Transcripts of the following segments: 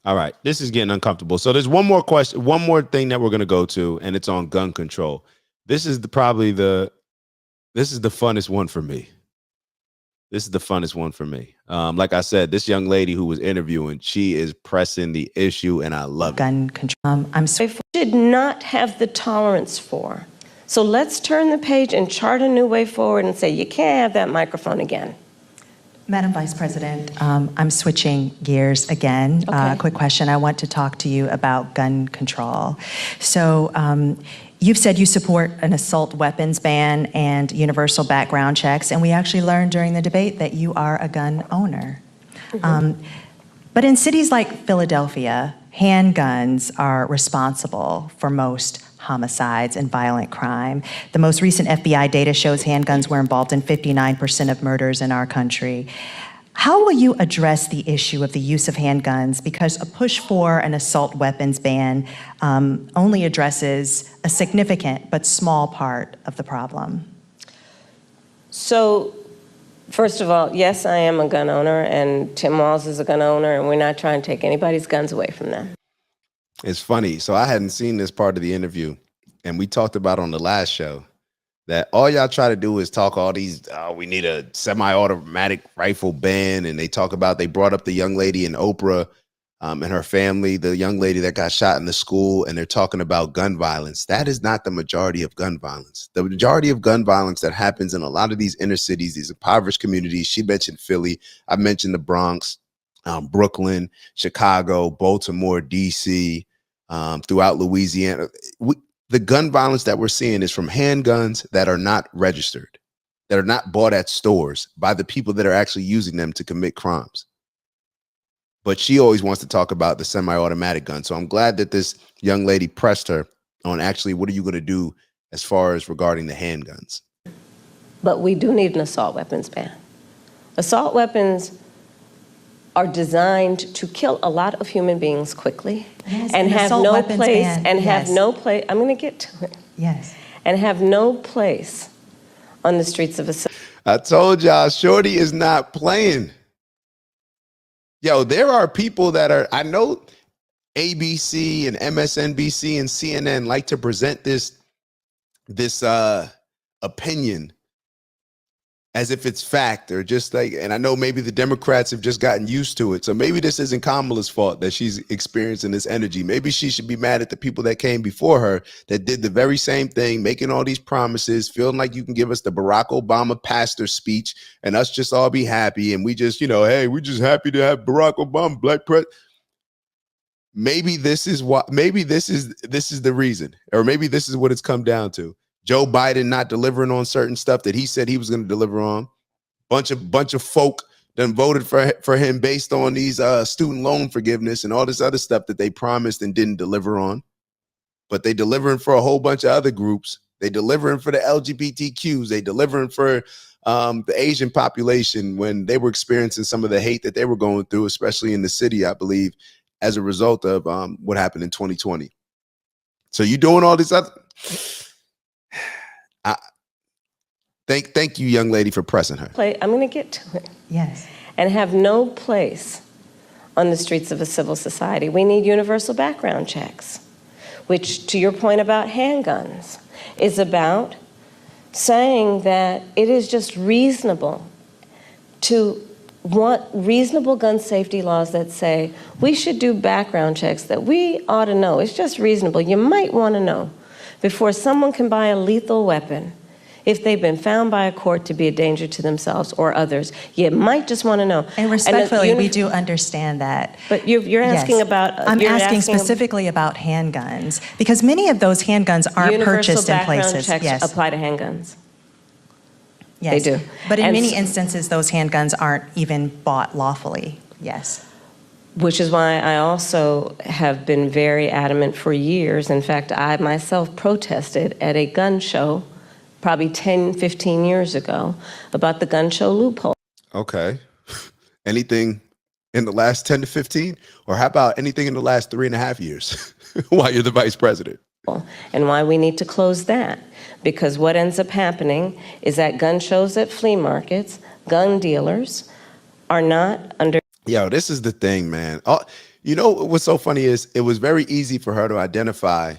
All right, this is getting uncomfortable. So there's one more question, one more thing that we're going to go to, and it's on gun control. This is the funnest one for me. This is the funnest one for me. Like I said, this young lady who was interviewing, she is pressing the issue, and I love it. Gun control. Did not have the tolerance for. So let's turn the page and chart a new way forward and say, you can't have that microphone again. Madam Vice President, I'm switching gears again. Okay. Quick question. I want to talk to you about gun control. So you've said you support an assault weapons ban and universal background checks, and we actually learned during the debate that you are a gun owner. Mm-hmm. But in cities like Philadelphia, handguns are responsible for most homicides and violent crime. The most recent FBI data shows handguns were involved in 59% of murders in our country. How will you address the issue of the use of handguns? Because a push for an assault weapons ban only addresses a significant but small part of the problem. So, first of all, yes, I am a gun owner, and Tim Walz is a gun owner, and we're not trying to take anybody's guns away from them. It's funny. So I hadn't seen this part of the interview, and we talked about on the last show that all y'all try to do is talk all these, we need a semi-automatic rifle ban. And they brought up the young lady in Oprah and her family, the young lady that got shot in the school, and they're talking about gun violence. That is not the majority of gun violence. The majority of gun violence that happens in a lot of these inner cities, these impoverished communities. She mentioned Philly. I mentioned the Bronx, Brooklyn, Chicago, Baltimore, DC, throughout Louisiana. The gun violence that we're seeing is from handguns that are not registered, that are not bought at stores by the people that are actually using them to commit crimes. But she always wants to talk about the semi-automatic gun. So I'm glad that this young lady pressed her on actually, what are you going to do as far as regarding the handguns? But we do need an assault weapons ban. Assault weapons are designed to kill a lot of human beings quickly, yes, and have no place, ban. and yes. have no place, I'm going to get to it. Yes. And have no place on the streets of a city. I told y'all, Shorty is not playing. Yo, there are people that are, I know ABC and MSNBC and CNN like to present this opinion as if it's fact, or just like, and I know maybe the Democrats have just gotten used to it. So maybe this isn't Kamala's fault that she's experiencing this energy. Maybe she should be mad at the people that came before her that did the very same thing, making all these promises, feeling like you can give us the Barack Obama pastor speech and us just all be happy. And we just, hey, we're just happy to have Barack Obama, black president. Maybe this is what, maybe this is the reason, or maybe this is what it's come down to. Joe Biden not delivering on certain stuff that he said he was going to deliver on. Bunch of folk done voted for him based on these student loan forgiveness and all this other stuff that they promised and didn't deliver on. But they delivering for a whole bunch of other groups. They delivering for the LGBTQs. They delivering for the Asian population when they were experiencing some of the hate that they were going through, especially in the city, I believe, as a result of what happened in 2020. So you doing all this other... Thank you, young lady, for pressing her. I'm going to get to it. Yes. And have no place on the streets of a civil society. We need universal background checks, which, to your point about handguns, is about saying that it is just reasonable to want reasonable gun safety laws that say we should do background checks that we ought to know. It's just reasonable. You might want to know before someone can buy a lethal weapon. If they've been found by a court to be a danger to themselves or others, you might just want to know. And respectfully, we do understand that. But you're asking yes. about... I'm asking specifically about handguns, because many of those handguns aren't purchased in places. Universal background checks apply to handguns. Yes. They do. But in many instances, those handguns aren't even bought lawfully. Yes. Which is why I also have been very adamant for years. In fact, I myself protested at a gun show probably 10, 15 years ago about the gun show loophole. Okay. Anything in the last 10 to 15? Or how about anything in the last 3.5 years while you're the vice president? And why we need to close that. Because what ends up happening is that gun shows at flea markets, gun dealers are not under... Yo, this is the thing, man. Oh, you know what's so funny is it was very easy for her to identify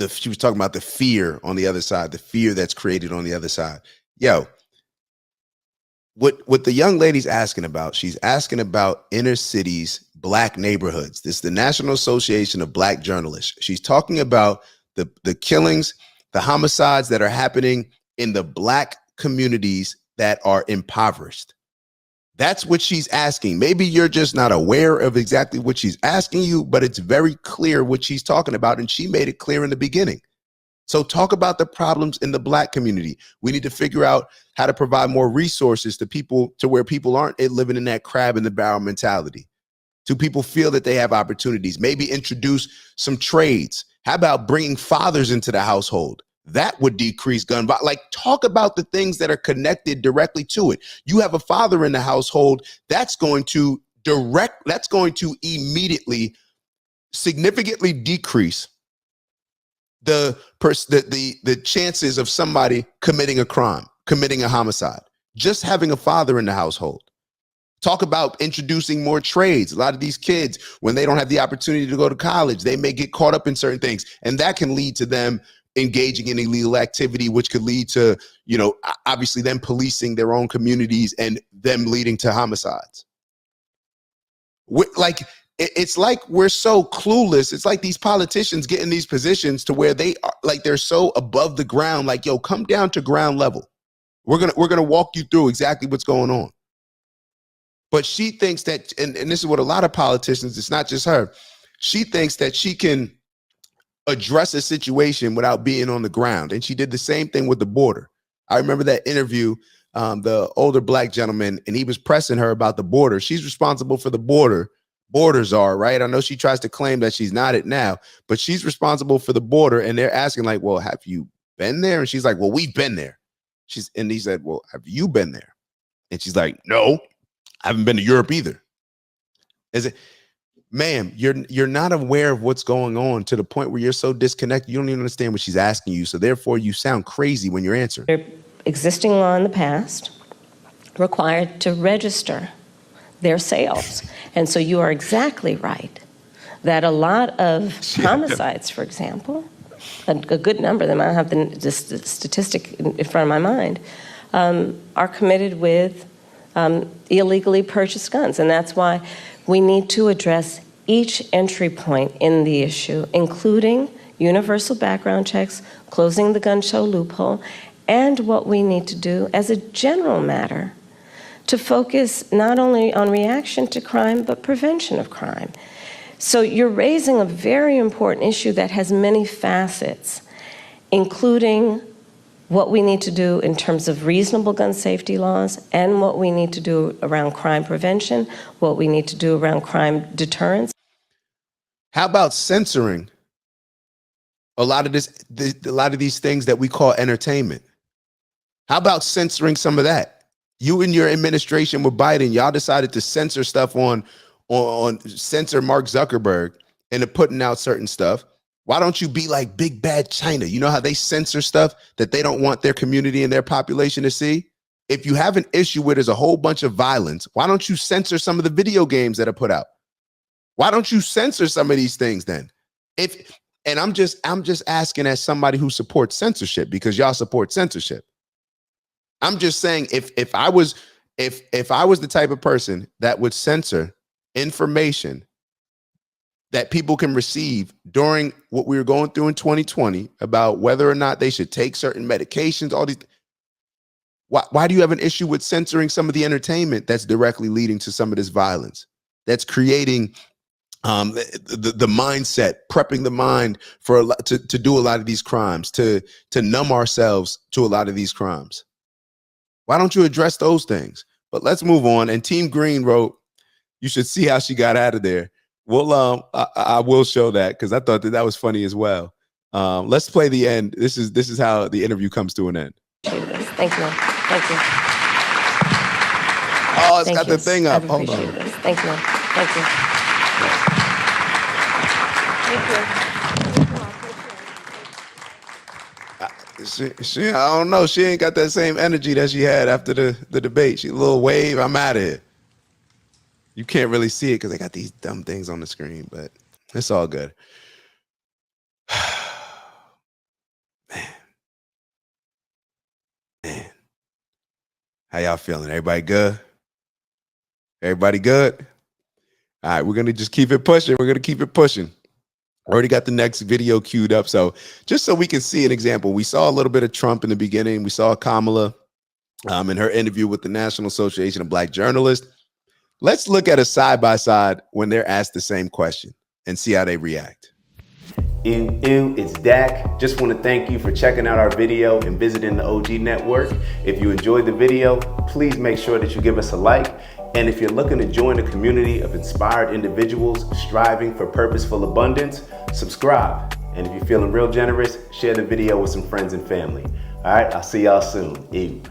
she was talking about the fear on the other side, the fear that's created on the other side. Yo, what the young lady's asking about, she's asking about inner cities, black neighborhoods. This is the National Association of Black Journalists. She's talking about the killings, the homicides that are happening in the black communities that are impoverished. That's what she's asking. Maybe you're just not aware of exactly what she's asking you, but it's very clear what she's talking about. And she made it clear in the beginning. So talk about the problems in the black community. We need to figure out how to provide more resources to people, to where people aren't living in that crab in the barrel mentality. Do people feel that they have opportunities? Maybe introduce some trades. How about bringing fathers into the household? That would decrease gun violence. Like, talk about the things that are connected directly to it. You have a father in the household, that's going to immediately significantly decrease the chances of somebody committing a crime, committing a homicide. Just having a father in the household. Talk about introducing more trades. A lot of these kids, when they don't have the opportunity to go to college, they may get caught up in certain things, and that can lead to them engaging in illegal activity, which could lead to, obviously them policing their own communities and them leading to homicides. It's like we're so clueless. It's like these politicians get in these positions to where they are like, they're so above the ground. Like, yo, come down to ground level. We're gonna walk you through exactly what's going on. But she thinks that, and this is what a lot of politicians, it's not just her, she thinks that she can address a situation without being on the ground. And she did the same thing with the border. I remember that interview, the older black gentleman, and he was pressing her about the border. She's responsible for the borders are, right? I know she tries to claim that she's not it now, but she's responsible for the border. And they're asking like, well, have you been there? And she's like, well, we've been there. And he said, well, have you been there? And she's like, no, I haven't been to Europe either. Is it? Ma'am, you're not aware of what's going on to the point where you're so disconnected. You don't even understand what she's asking you. So therefore, you sound crazy when you're answering. Existing law in the past required to register their sales. And so you are exactly right that a lot of homicides, for example, a good number of them, I don't have the statistic in front of my mind, are committed with illegally purchased guns. And that's why we need to address each entry point in the issue, including universal background checks, closing the gun show loophole, and what we need to do as a general matter to focus not only on reaction to crime, but prevention of crime. So you're raising a very important issue that has many facets, including what we need to do in terms of reasonable gun safety laws and what we need to do around crime prevention, what we need to do around crime deterrence. How about censoring a lot of these things that we call entertainment? How about censoring some of that? You and your administration with Biden, y'all decided to censor stuff on censor Mark Zuckerberg into putting out certain stuff. Why don't you be like big bad China? You know how they censor stuff that they don't want their community and their population to see? If you have an issue where there's a whole bunch of violence, why don't you censor some of the video games that are put out? Why don't you censor some of these things then? And I'm just asking as somebody who supports censorship, because y'all support censorship. I'm just saying, if I was the type of person that would censor information that people can receive during what we were going through in 2020 about whether or not they should take certain medications, all these. Why do you have an issue with censoring some of the entertainment that's directly leading to some of this violence, that's creating the mindset, prepping the mind for to do a lot of these crimes, to numb ourselves to a lot of these crimes? Why don't you address those things? But let's move on. And Team Green wrote, you should see how she got out of there. Well, I will show that because I thought that was funny as well. Let's play the end. This is how the interview comes to an end. Thank you. Thank you. Oh, it's got the thing up. Hold on. This. Thank you. Thank you. She I don't know. She ain't got that same energy that she had after the debate. She a little wave. I'm out of here. You can't really see it because I got these dumb things on the screen, but it's all good. Man. How y'all feeling? Everybody good? Everybody good? All right, we're going to just keep it pushing. We're going to keep it pushing. Already got the next video queued up. So just so we can see an example, we saw a little bit of Trump in the beginning. We saw Kamala in her interview with the National Association of Black Journalists. Let's look at a side-by-side when they're asked the same question and see how they react. Ew, it's Dak. Just want to thank you for checking out our video and visiting the OG Network. If you enjoyed the video, please make sure that you give us a like. And if you're looking to join a community of inspired individuals striving for purposeful abundance, subscribe. And if you're feeling real generous, share the video with some friends and family. All right, I'll see y'all soon. Ew.